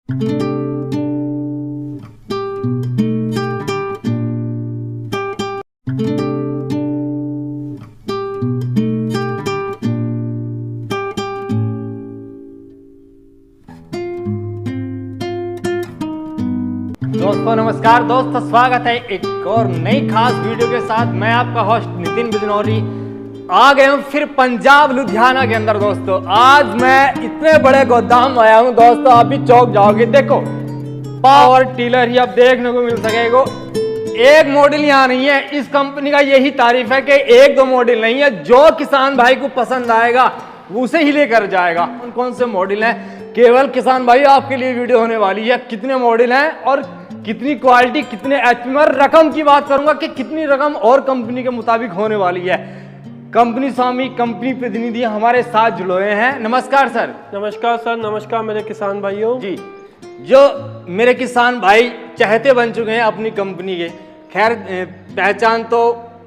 दोस्तों नमस्कार दोस्तों, स्वागत है एक और नई खास वीडियो के साथ। मैं आपका होस्ट नितिन बिजनौरी आ गए हूँ फिर पंजाब लुधियाना के अंदर। दोस्तों आज मैं इतने बड़े गोदाम आया हूँ दोस्तों, आप भी चौंक जाओगे। देखो पावर टिलर ही अब देखने को मिल सकेगा। एक मॉडल यहाँ नहीं है। इस कंपनी का यही तारीफ है कि एक दो मॉडल नहीं है, जो किसान भाई को पसंद आएगा उसे ही लेकर जाएगा। कौन कौन से मॉडल हैं केवल किसान भाई आपके लिए वीडियो होने वाली है। कितने मॉडल हैं और कितनी क्वालिटी, कितने एचपी, और रकम की बात करूंगा कि कितनी रकम और कंपनी के मुताबिक होने वाली है। कंपनी स्वामी, कंपनी प्रतिनिधि हमारे साथ जुड़े हुए हैं। नमस्कार सर। नमस्कार सर। नमस्कार मेरे किसान भाइयों जी। जो मेरे किसान भाई चहेते बन चुके हैं अपनी कंपनी के, खैर पहचान तो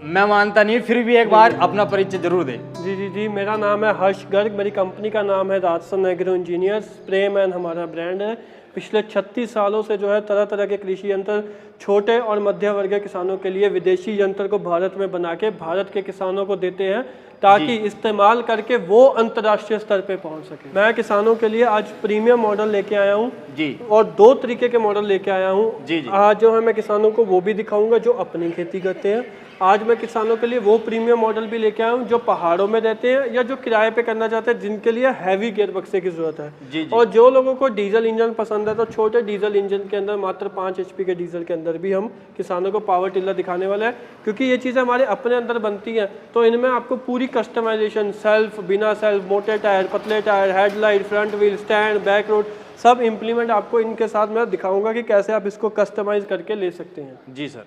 मैं मानता नहीं, फिर भी एक बार अपना परिचय जरूर दे। जी, मेरा नाम है हर्ष गर्ग। मेरी कंपनी का नाम है राजसन एग्रो इंजीनियर्स। स्प्रे मैन हमारा ब्रांड है। पिछले 36 सालों से जो है तरह तरह के कृषि यंत्र छोटे और मध्य वर्ग के किसानों के लिए विदेशी यंत्र को भारत में बना के भारत के किसानों को देते हैं, ताकि इस्तेमाल करके वो अंतर्राष्ट्रीय स्तर पे पहुंच सके। मैं किसानों के लिए आज प्रीमियम मॉडल लेके आया हूँ जी, और 2 तरीके के मॉडल लेके आया हूँ जी। आज जो है मैं किसानों को वो भी दिखाऊंगा जो अपनी खेती करते हैं। आज मैं किसानों के लिए वो प्रीमियम मॉडल भी लेके आया हूँ जो पहाड़ों में रहते हैं या जो किराए पे करना चाहते हैं, जिनके लिए हैवी गियर बक्से की जरूरत है जी। और जो लोगों को डीजल इंजन पसंद है तो छोटे डीजल इंजन के अंदर मात्र 5 HP के डीजल के अंदर भी हम किसानों को पावर टिलर दिखाने वाले हैं, क्योंकि ये चीज़ें हमारे अपने अंदर बनती हैं। तो इनमें आपको पूरी कस्टमाइजेशन, सेल्फ, बिना सेल्फ, मोटे टायर, पतले tyre, headlight, front wheel, stand, back road, सब इम्प्लीमेंट आपको इनके साथ मैं दिखाऊंगा कि कैसे आप इसको कस्टमाइज करके ले सकते हैं जी सर।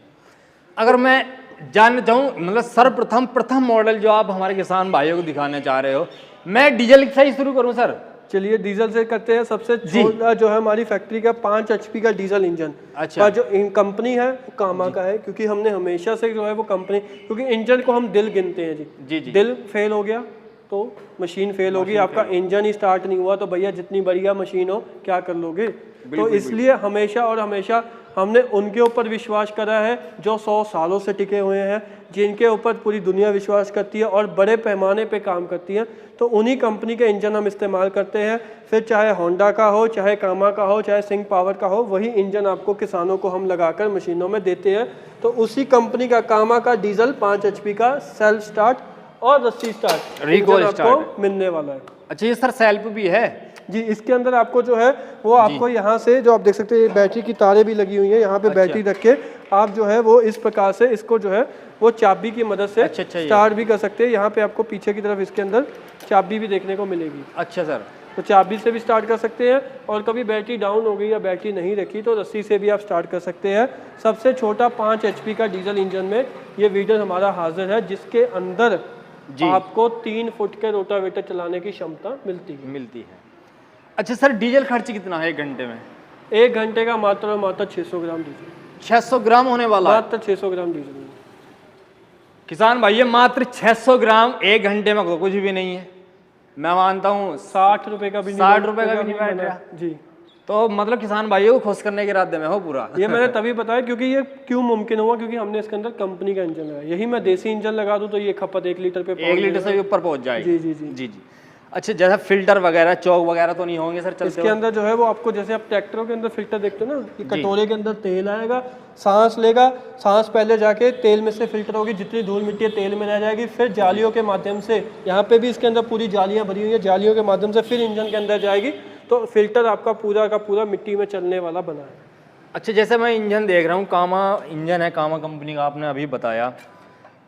अगर मैं जानना चाहूँ, मतलब सर्वप्रथम मॉडल जो आप हमारे किसान भाइयों को दिखाने चाह रहे हो, मैं डीजल से ही शुरू करूँ सर? चलिए डीजल से करते हैं। सबसे छोटा जो है हमारी फैक्ट्री का 5 HP का डीजल इंजन। अच्छा। जो कंपनी है वो कामा का है, क्योंकि हमने हमेशा से जो है वो कंपनी, क्योंकि इंजन को हम दिल गिनते हैं जी। दिल फेल हो गया तो मशीन फेल होगी। आपका इंजन ही स्टार्ट नहीं हुआ तो भैया जितनी बढ़िया मशीन हो क्या कर लोगे। तो इसलिए हमेशा और हमेशा हमने उनके ऊपर विश्वास करा है जो 100 सालों से टिके हुए हैं, जिनके ऊपर पूरी दुनिया विश्वास करती है और बड़े पैमाने पे काम करती है। तो उन्हीं कंपनी के इंजन हम इस्तेमाल करते हैं। फिर चाहे होंडा का हो, चाहे कामा का हो, चाहे सिंह पावर का हो, वही इंजन आपको किसानों को हम लगाकर मशीनों में देते हैं। तो उसी कंपनी का कामा का डीजल 5 HP का सेल्फ स्टार्ट और रस्सी स्टार्ट रिकॉल आपको मिलने वाला है। अच्छा, ये सर सेल्फ भी है जी। इसके अंदर आपको जो है वो आपको यहाँ से जो आप देख सकते हैं बैटरी की तारें भी लगी हुई हैं। यहाँ पे बैटरी रख के आप जो है वो इस प्रकार से इसको जो है वो चाबी की मदद से स्टार्ट भी कर सकते हैं। यहाँ पे आपको पीछे की तरफ इसके अंदर चाबी भी देखने को मिलेगी। अच्छा सर। तो चाबी से भी स्टार्ट कर सकते हैं, और कभी बैटरी डाउन हो गई या बैटरी नहीं रखी तो रस्सी से भी आप स्टार्ट कर सकते हैं। सबसे छोटा 5 HP का डीजल इंजन में ये व्हीकल हमारा हाजिर है, जिसके अंदर आपको 3 फुट के रोटावेटर चलाने की क्षमता मिलती है। अच्छा सर, डीजल खर्च कितना है 1 घंटे में? 1 घंटे का मात्र 600 ग्राम डीजल। 600 ग्राम होने वाला? मात्र 600 ग्राम डीजल। किसान भाई, ये मात्र 600 ग्राम 1 घंटे में कुछ भी नहीं है। मैं मानता हूँ 60 रुपए का भी 60 रुपए का भी नहीं बैठ रहा जी। तो मतलब किसान भाइयों को खुश करने के इरादे में हो पूरा। ये मैंने तभी बताया क्योंकि ये क्यों मुमकिन हुआ, क्योंकि हमने इसके अंदर कंपनी का इंजन लगाया। यही मैं देसी इंजन लगा दूं तो ये खपत 1 लीटर पे 1 लीटर से भी ऊपर पहुंच जाएगी। जी। अच्छा, जैसा फिल्टर वगैरह, चौक वगैरह तो नहीं होंगे सर चलते? इसके अंदर जो है वो आपको, जैसे आप ट्रैक्टरों के अंदर फिल्टर देखते हो ना, कि कटोरे के अंदर तेल आएगा, सांस लेगा, सांस पहले जाके तेल में से फिल्टर होगी, जितनी धूल मिट्टी तेल में रह जाएगी, फिर जालियों के माध्यम से, यहाँ पे भी इसके अंदर पूरी जालियाँ भरी हुई है, जालियों के माध्यम से फिर इंजन के अंदर जाएगी, तो फिल्टर आपका पूरा का पूरा मिट्टी में चलने वाला बना है। अच्छा, जैसे मैं इंजन देख रहा हूँ, कामा इंजन है, कामा कंपनी का आपने अभी बताया,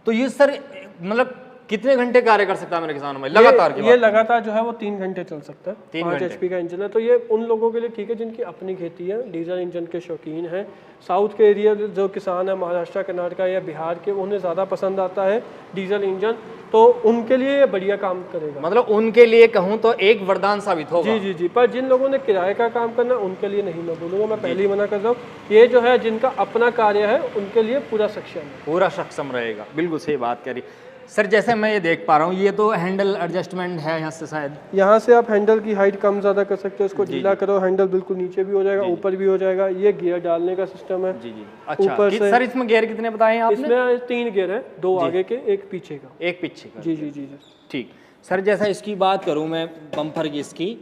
तो ये सर मतलब कितने घंटे कार्य कर सकता है मेरे किसानों में लगातार? ये लगातार जो है वो 3 घंटे चल सकता है। 5 HP का इंजन है, तो ये उन लोगों के लिए ठीक है जिनकी अपनी खेती है, डीजल इंजन के शौकीन हैं। साउथ के एरिया जो किसान है, महाराष्ट्र, कर्नाटक या बिहार के, उन्हें ज़्यादा पसंद आता है डीजल इंजन, तो उनके लिए ये बढ़िया काम करेगा। मतलब उनके लिए कहूँ तो एक वरदान साबित होगा। जी। पर जिन लोगों ने किराए का काम करना, उनके लिए नहीं मैं बोलूँगा, मैं पहले ही मना कर रहा हूँ। ये जो है जिनका अपना कार्य है, उनके लिए पूरा सक्षम है, पूरा सक्षम रहेगा। बिल्कुल सही बात करी। सर जैसे मैं ये देख पा रहा हूँ, ये तो हैंडल एडजस्टमेंट है यहाँ से शायद। यहाँ से आप हैंडल की हाइट कम ज़्यादा कर सकते हो, इसको ढीला करो हैंडल बिल्कुल नीचे भी हो जाएगा, ऊपर भी हो जाएगा। ये गियर डालने का सिस्टम है। जी जी। अच्छा सर इसमें गियर कितने बताए आपने? इसमें 3 गियर है, 2 आगे के, 1 पीछे का। 1 पीछे का। जी जी जी जी। ठीक सर, जैसा इसकी बात करूँ मैं बम्पर की इसकी,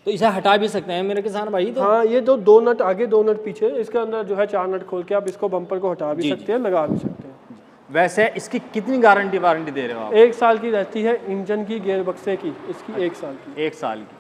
तो इसे हटा भी सकते हैं मेरे किसान भाई? तो हाँ, ये 2 नट आगे 2 नट पीछे, इसके अंदर जो है 4 नट खोल के आप इसको बम्पर को हटा भी सकते हैं, लगा भी सकते हैं। वैसे इसकी कितनी गारंटी वारंटी दे रहे हो आप? 1 साल की रहती है इंजन की, गियर बक्से की इसकी 1 साल की। 1 साल की।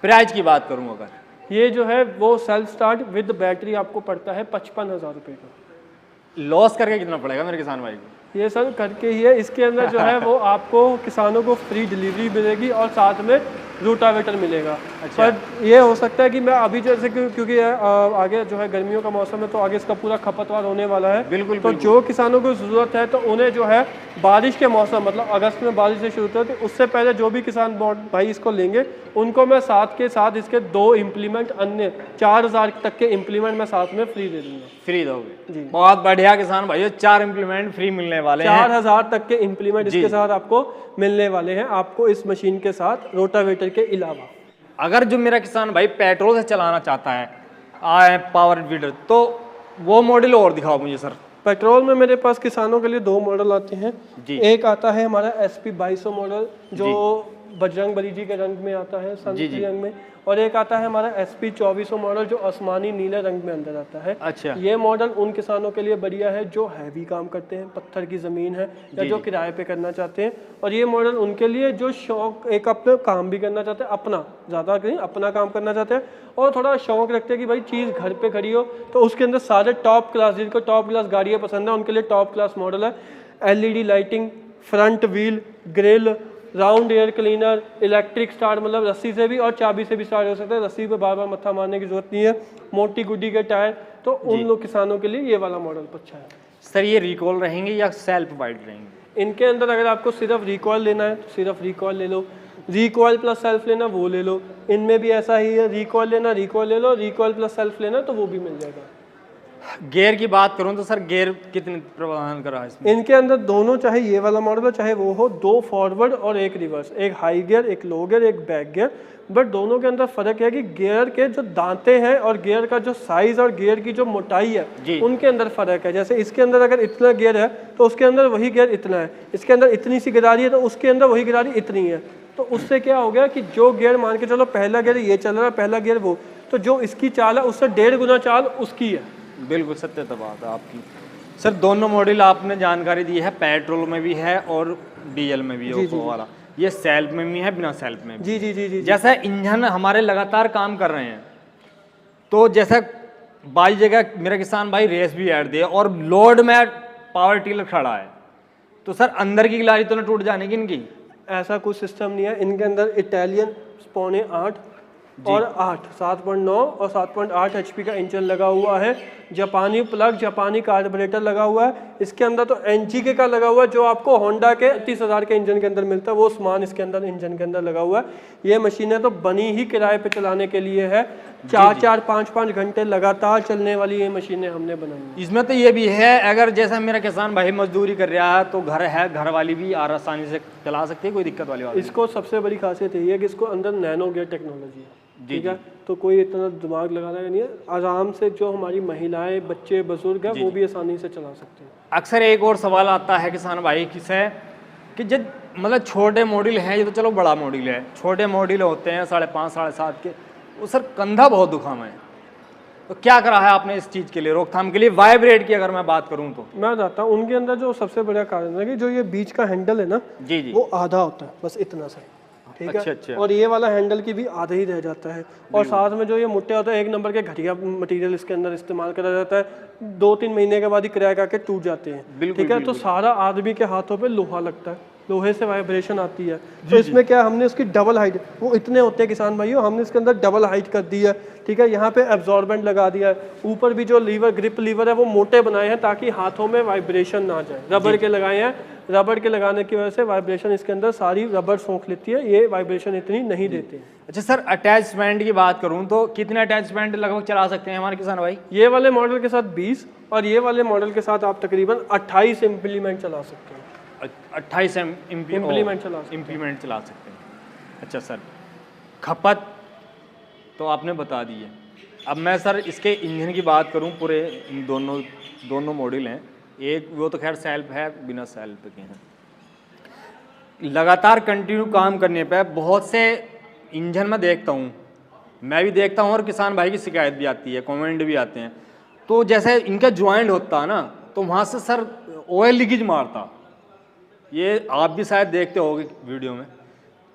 प्राइस की बात करूँ अगर, ये जो है वो सेल्फ स्टार्ट विद बैटरी आपको पड़ता है 55,000 रुपये का। लॉस करके कितना पड़ेगा मेरे किसान भाई को? ये सर करके ही है। इसके अंदर जो है वो आपको किसानों को फ्री डिलीवरी मिलेगी और साथ में रूटावेटर मिलेगा। अच्छा। पर ये हो सकता है कि मैं अभी जैसे क्योंकि आगे जो है गर्मियों का मौसम है, तो आगे इसका पूरा खपतवार होने वाला है। बिल्कुल, तो जो किसानों को ज़रूरत है तो उन्हें जो है बारिश के मौसम, मतलब अगस्त में बारिश से शुरू होती है, तो उससे पहले जो भी किसान भाई इसको लेंगे उनको मैं साथ के साथ इसके 2 इम्प्लीमेंट, अन्य 4,000 तक के इम्प्लीमेंट मैं साथ में फ्री दे दूंगा। फ्री दोगे जी। बहुत बढ़िया किसान भाई, 4 इम्प्लीमेंट फ्री मिलने वाले हैं। 4,000 तक के इम्प्लीमेंट इसके साथ आपको मिलने वाले हैं, आपको इस मशीन के साथ रोटावेटर के अलावा। अगर जो मेरा किसान भाई पेट्रोल से चलाना चाहता है पावर वीडर, तो वो मॉडल और दिखाओ मुझे सर। पेट्रोल में मेरे पास किसानों के लिए 2 मॉडल आते हैं जी। एक आता है हमारा SP 2200 मॉडल, जो बजरंग बली जी के रंग में आता है, संतरी रंग में, और एक आता है हमारा SP 2400 मॉडल जो आसमानी नीले रंग में अंदर आता है। अच्छा। ये मॉडल उन किसानों के लिए बढ़िया है जो हैवी काम करते हैं, पत्थर की ज़मीन है या जो किराए पे करना चाहते हैं, और ये मॉडल उनके लिए जो शौक, एक अपने काम भी करना चाहते हैं, अपना ज़्यादा नहीं अपना काम करना चाहते हैं, और थोड़ा शौक रखते हैं कि भाई चीज़ घर पे खड़ी हो, तो उसके अंदर सारे टॉप क्लास, जिनको टॉप क्लास गाड़ियाँ पसंद है उनके लिए टॉप क्लास मॉडल है। LED lighting, front wheel, grill, round air cleaner, electric start, मतलब रस्सी से भी और चाबी से भी स्टार्ट हो सकता है, रस्सी पे बार बार मत्था मारने की जरूरत नहीं है, मोटी गुड्डी के टायर, तो उन लोग किसानों के लिए ये वाला मॉडल अच्छा है। सर ये रिकॉल रहेंगे या सेल्फ वाइड रहेंगे? इनके अंदर अगर आपको सिर्फ रिकॉल लेना है तो सिर्फ रिकॉल ले लो, रिकॉल प्लस सेल्फ लेना वो ले लो। इनमें भी ऐसा ही है, रिकॉल लेना रिकॉल ले लो, रिकॉल प्लस सेल्फ लेना तो वो भी मिल जाएगा। गियर की बात करूं तो सर गियर कितने प्रदान कर रहा है इसमें? इनके अंदर दोनों, चाहे ये वाला मॉडल हो चाहे वो हो, 2 फॉरवर्ड और 1 रिवर्स, एक हाई गियर, एक लो गियर, एक बैक गियर। बट दोनों के अंदर फर्क है कि गियर के जो दांते हैं और गियर का जो साइज और गियर की जो मोटाई है उनके अंदर फर्क है। जैसे इसके अंदर अगर इतना गियर है तो उसके अंदर वही गियर इतना है, इसके अंदर इतनी सी गिरारी है तो उसके अंदर वही गिरारी इतनी है। तो उससे क्या हो गया कि जो गियर मान के चलो पहला गियर ये चल रहा है, पहला गियर वो, तो जो इसकी चाल है उससे 1.5 गुना चाल उसकी है। बिल्कुल सत्य तो बात है आपकी। सर दोनों मॉडल आपने जानकारी दी है, पेट्रोल में भी है और डीजल में भी है वाला, ये सेल्फ में भी है बिना सेल्फ में भी। जी जी जी जी। जैसा इंजन हमारे लगातार काम कर रहे हैं, तो जैसा 22 जगह मेरा किसान भाई रेस भी ऐड दिया और लोड में पावर टीलर खड़ा है, तो सर अंदर की गिलारी तो न टूट जाने की इनकी? ऐसा कुछ सिस्टम नहीं है। इनके अंदर इटालियन 7.8 और 7.9 और 7.8 HP का इंजन लगा हुआ है, जापानी प्लग, जापानी कार्बोरेटर लगा हुआ है। इसके अंदर तो NGK का लगा हुआ है जो आपको होंडा के 30,000 के इंजन के अंदर मिलता है, वो सामान इसके अंदर इंजन के अंदर लगा हुआ है। ये मशीनें तो बनी ही किराए पे चलाने के लिए है, 4-4, 5-5 घंटे लगातार चलने वाली ये मशीनें हमने बनाई। इसमें तो ये भी है, अगर जैसा मेरा किसान भाई मजदूरी कर रहा है तो घर है, घर वाली भी आसानी से चला सकती है, कोई दिक्कत वाली बात? इसको सबसे बड़ी खासियत यही है कि इसको अंदर नैनो गियर टेक्नोलॉजी है, ठीक है, तो कोई इतना दिमाग लगाना नहीं है, आराम से जो हमारी महिलाएं, बच्चे, बुजुर्ग हैं वो भी आसानी से चला सकते हैं। अक्सर एक और सवाल आता है किसान भाई किसे कि जब मतलब छोटे मॉडल हैं, ये तो चलो बड़ा मॉडल है, छोटे मॉडल होते हैं 5.5 7.5 के, वो सर कंधा बहुत दुखाम है, तो क्या करा है आपने इस चीज़ के लिए, रोकथाम के लिए? वाइब्रेट की अगर मैं बात करूं तो मैं बताता हूँ, उनके अंदर जो सबसे बड़ा कारण है कि जो ये बीच का हैंडल है ना, जी जी, वो आधा होता है, बस इतना सा, ठीक है। अच्छा। और ये वाला हैंडल की भी आधा ही रह जाता है, और साथ में जो ये मुट्टे होते हैं 1 नंबर के घटिया मटेरियल इसके अंदर इस्तेमाल करा जाता है, 2-3 महीने के बाद ही क्रैक आके टूट जाते हैं, ठीक है। तो सारा आदमी के हाथों पे लोहा लगता है, लोहे से वाइब्रेशन आती है। तो इसमें क्या हमने उसकी डबल हाइट, वो इतने होते हैं किसान भाइयों, हमने इसके अंदर डबल हाइट कर दी है, ठीक है। यहाँ पे एब्जॉर्बेंट लगा दिया है, ऊपर भी जो लीवर, ग्रिप लीवर है वो मोटे बनाए हैं ताकि हाथों में वाइब्रेशन ना जाए, रबड़ के लगाए हैं, रबड़ के लगाने की वजह से वाइब्रेशन इसके अंदर सारी रबड़ सोख लेती है, ये वाइब्रेशन इतनी नहीं देते। अच्छा सर, अटैचमेंट की बात करूं तो कितने अटैचमेंट लगभग चला सकते हैं हमारे किसान भाई? ये वाले मॉडल के साथ 20 और ये वाले मॉडल के साथ आप तकरीबन 28 इम्प्लीमेंट चला सकते हैं। 28 इम्प्लीमेंट चला सकते हैं। इम्प्लीमेंट चला सकते हैं। अच्छा सर, खपत तो आपने बता दी है। अब मैं सर इसके इंजन की बात करूं, पूरे दोनों मॉडल हैं, एक वो तो खैर सेल्फ है, बिना सेल्फ के हैं। लगातार कंटिन्यू काम करने पे बहुत से इंजन में देखता हूँ, मैं भी देखता हूँ और किसान भाई की शिकायत भी आती है, कमेंट भी आते हैं। तो जैसे इनका ज्वाइंट होता है ना, तो वहाँ से सर ऑयल लीकेज मारता, ये आप भी शायद देखते होगे वीडियो में।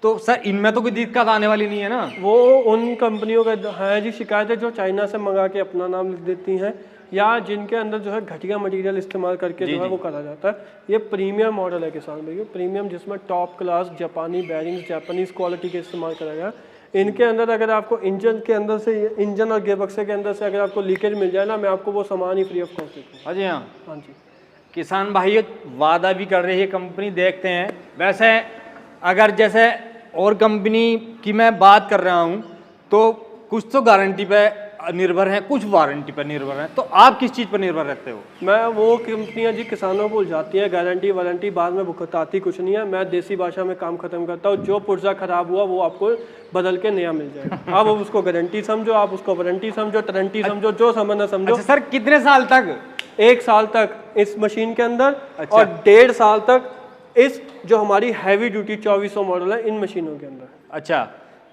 तो सर इनमें तो कोई दिक्कत आने वाली नहीं है ना? वो उन कंपनियों का है जी शिकायत है जो चाइना से मंगा के अपना नाम लिख देती हैं, या जिनके अंदर जो है घटिया मटेरियल इस्तेमाल करके जो है वो करा जाता है। ये प्रीमियम मॉडल है किसान भैया, प्रीमियम, जिसमें टॉप क्लास जापानी बैरिंग्स, जापानीज क्वालिटी के इस्तेमाल करा गया। इनके अंदर अगर आपको इंजन के अंदर से, इंजन और गियरबक्से के अंदर से अगर आपको लीकेज मिल जाए ना, मैं आपको वो सामान ही फ्री ऑफ कॉस्ट देता हूँ। अजय हाँ जी, किसान भाई वादा भी कर रही है कंपनी, देखते हैं। वैसे अगर जैसे और कंपनी की मैं बात कर रहा हूँ तो कुछ तो गारंटी पे निर्भर है, कुछ वारंटी पर निर्भर है, तो आप किस चीज़ पर निर्भर रहते हो? मैं वो कंपनियां जी किसानों को उलझाती है, गारंटी वारंटी बाद में भुगताती कुछ नहीं है। मैं देसी भाषा में काम खत्म करता हूँ, जो पुर्जा खराब हुआ वो आपको बदल के नया मिल जाएगा। आप उसको गारंटी समझो, आप उसको वारंटी समझो, टरंटी समझो, जो समझना समझो। अच्छा सर, कितने साल तक? 1 साल तक इस मशीन के अंदर, और 1.5 साल तक इस जो हमारी हैवी ड्यूटी 2400 मॉडल है इन मशीनों के अंदर। अच्छा,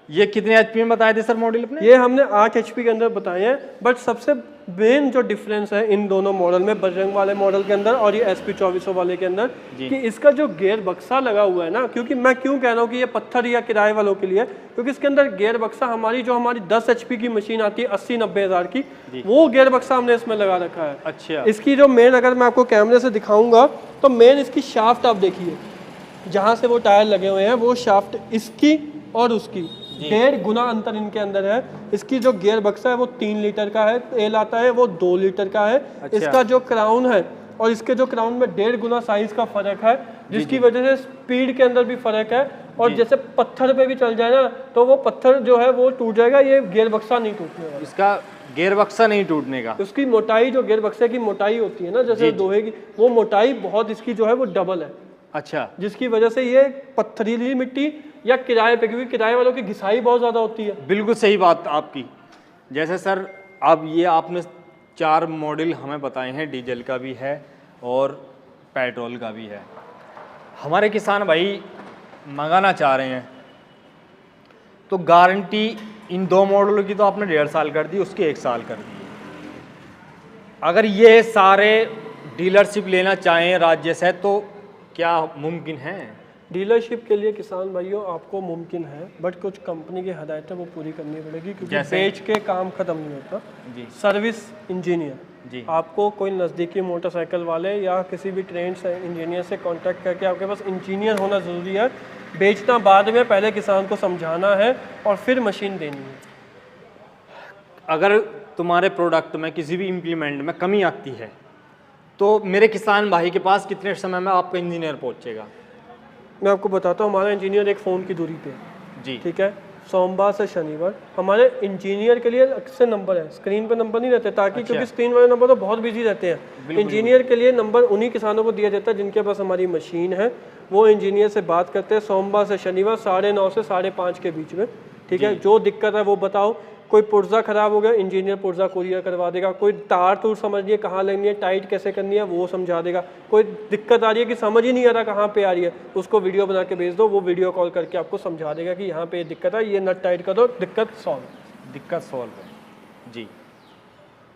ये कितने एचपी में बताए थे सर मॉडल अपने? ये हमने 8 एचपी के अंदर बताए हैं, बट सबसे मेन जो डिफरेंस है इन दोनों मॉडल में, बजरंग वाले मॉडल के अंदर और ये SP 2400 वाले के अंदर, कि इसका जो गियर बक्सा लगा हुआ है ना, क्योंकि मैं क्यों कह रहा हूँ कि ये पत्थर या किराए वालों के लिए, क्योंकि इसके अंदर गियर बक्सा हमारी 10 एचपी की मशीन आती है 80-90 हज़ार की, वो गियर बक्सा हमने इसमें लगा रखा है। अच्छा, इसकी जो मेन, अगर मैं आपको कैमरे से दिखाऊंगा तो मेन इसकी शाफ्ट आप देखिए, जहाँ से वो टायर लगे हुए हैं वो शाफ्ट इसकी और उसकी 1.5 गुना अंतर इनके अंदर है। इसकी जो गियर बक्सा है वो 3 लीटर का है, तेल आता है वो 2 लीटर का है। अच्छा। इसका जो क्राउन है और इसके जो क्राउन में 1.5 गुना साइज का फर्क है, जिसकी वजह से स्पीड के अंदर भी फर्क है। और जैसे पत्थर पे भी चल जाए ना तो वो पत्थर जो है वो टूट जाएगा, ये गियर बक्सा नहीं टूटने वाला। इसका गियर बक्सा नहीं टूटने का। उसकी मोटाई, जो गियर बक्से की मोटाई होती है ना, जैसे दोहे की, वो मोटाई बहुत इसकी जो है वो डबल है। अच्छा, जिसकी वजह से ये पत्थरीली मिट्टी या किराए पे, क्योंकि किराए वालों की घिसाई बहुत ज़्यादा होती है। बिल्कुल सही बात आपकी। जैसे सर अब ये आपने 4 मॉडल हमें बताए हैं, डीजल का भी है और पेट्रोल का भी है। हमारे किसान भाई मंगाना चाह रहे हैं तो गारंटी इन 2 मॉडलों की तो आपने 1.5 साल कर दी, उसकी 1 साल कर दी। अगर ये सारे डीलरशिप लेना चाहें राज्य से तो क्या मुमकिन है? डीलरशिप के लिए किसान भाइयों आपको मुमकिन है, बट कुछ कंपनी की हदायतें वो पूरी करनी पड़ेगी, क्योंकि बेच के काम खत्म नहीं होता जी। सर्विस इंजीनियर जी, आपको कोई नज़दीकी मोटरसाइकिल वाले या किसी भी ट्रेन से इंजीनियर से कांटेक्ट करके आपके पास इंजीनियर होना ज़रूरी है। बेचना बाद में, पहले किसान को समझाना है और फिर मशीन देनी है। अगर तुम्हारे प्रोडक्ट में किसी भी इम्प्लीमेंट में कमी आती है तो मेरे किसान भाई के पास कितने समय में आपका इंजीनियर पहुंचेगा? मैं आपको बताता हूँ, हमारा इंजीनियर एक फ़ोन की दूरी पे जी, ठीक है। सोमवार से शनिवार हमारे इंजीनियर के लिए अच्छे नंबर है, स्क्रीन पे नंबर नहीं रहते, ताकि क्योंकि स्क्रीन वाले नंबर तो बहुत बिजी रहते हैं। इंजीनियर के लिए नंबर उन्हीं किसानों को दिया जाता है जिनके पास हमारी मशीन है, वो इंजीनियर से बात करते हैं सोमवार से शनिवार 9:30 से 5:30 के बीच में, ठीक है। जो दिक्कत है वो बताओ, कोई पुर्जा खराब हो गया, इंजीनियर पुर्जा कुरियर करवा देगा। कोई तार तूर समझनी है कहाँ लगनी है, टाइट कैसे करनी है, वो समझा देगा। कोई दिक्कत आ रही है कि समझ ही नहीं आ रहा कहाँ पे आ रही है, उसको वीडियो बना के भेज दो, वो वीडियो कॉल करके आपको समझा देगा कि यहाँ पे ये दिक्कत है, ये नट टाइट कर दो, दिक्कत सॉल्व है जी।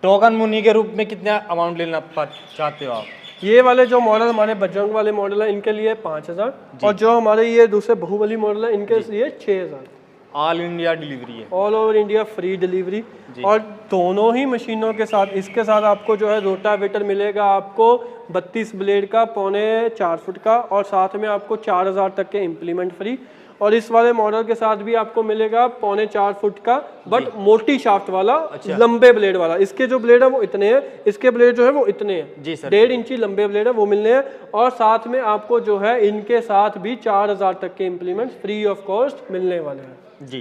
टोकन मुनी के रूप में कितना अमाउंट लेना चाहते हो आप? ये वाले जो मॉडल हमारे बजरंग वाले मॉडल है इनके लिए 5000, और जो हमारे ये दूसरे बाहुबली मॉडल है इनके लिए 6000। ऑल इंडिया डिलीवरी है, all over India free delivery. और दोनों ही मशीनों के साथ, इसके साथ आपको जो है रोटावेटर मिलेगा आपको 32 ब्लेड का 4.25 फुट का, और साथ में आपको 4000 तक के इम्प्लीमेंट फ्री। और इस वाले मॉडल के साथ भी आपको मिलेगा 4.25 फुट का, बट मोटी शाफ्ट वाला, लंबे ब्लेड वाला। इसके जो ब्लेड है वो इतने हैं, इसके ब्लेड जो है वो इतने हैं जी सर, 1.5 इंची लंबे ब्लेड है वो मिलने हैं। और साथ में आपको जो है इनके साथ भी 4000 तक के इम्प्लीमेंट फ्री ऑफ कॉस्ट मिलने वाले हैं जी।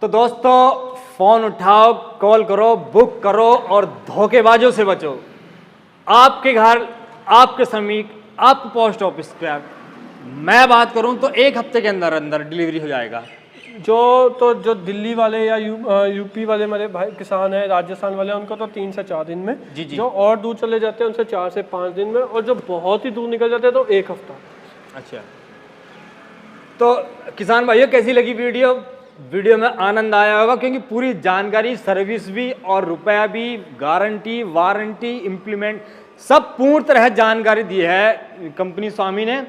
तो दोस्तों फोन उठाओ, कॉल करो, बुक करो और धोखेबाजों से बचो। आपके घर, आपके समीप, आप पोस्ट ऑफिस पे मैं बात करूं तो 1 हफ्ते के अंदर अंदर डिलीवरी हो जाएगा। जो दिल्ली वाले या यूपी वाले मेरे भाई किसान हैं, राजस्थान वाले, उनको तो 3 से 4 दिन में। जी जी। जो और दूर चले जाते हैं उनसे 4 से 5 दिन में, और जो बहुत ही दूर निकल जाते हैं तो 1 हफ्ता। अच्छा, तो किसान भाइयों कैसी लगी वीडियो? वीडियो में आनंद आया होगा, क्योंकि पूरी जानकारी, सर्विस भी और रुपया भी, गारंटी, वारंटी, इम्प्लीमेंट सब पूर्ण तरह जानकारी दी है कंपनी स्वामी ने।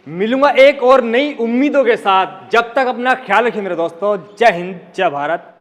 मिलूंगा एक और नई उम्मीदों के साथ, जब तक अपना ख्याल रखिए मेरे दोस्तों। जय हिंद, जय भारत।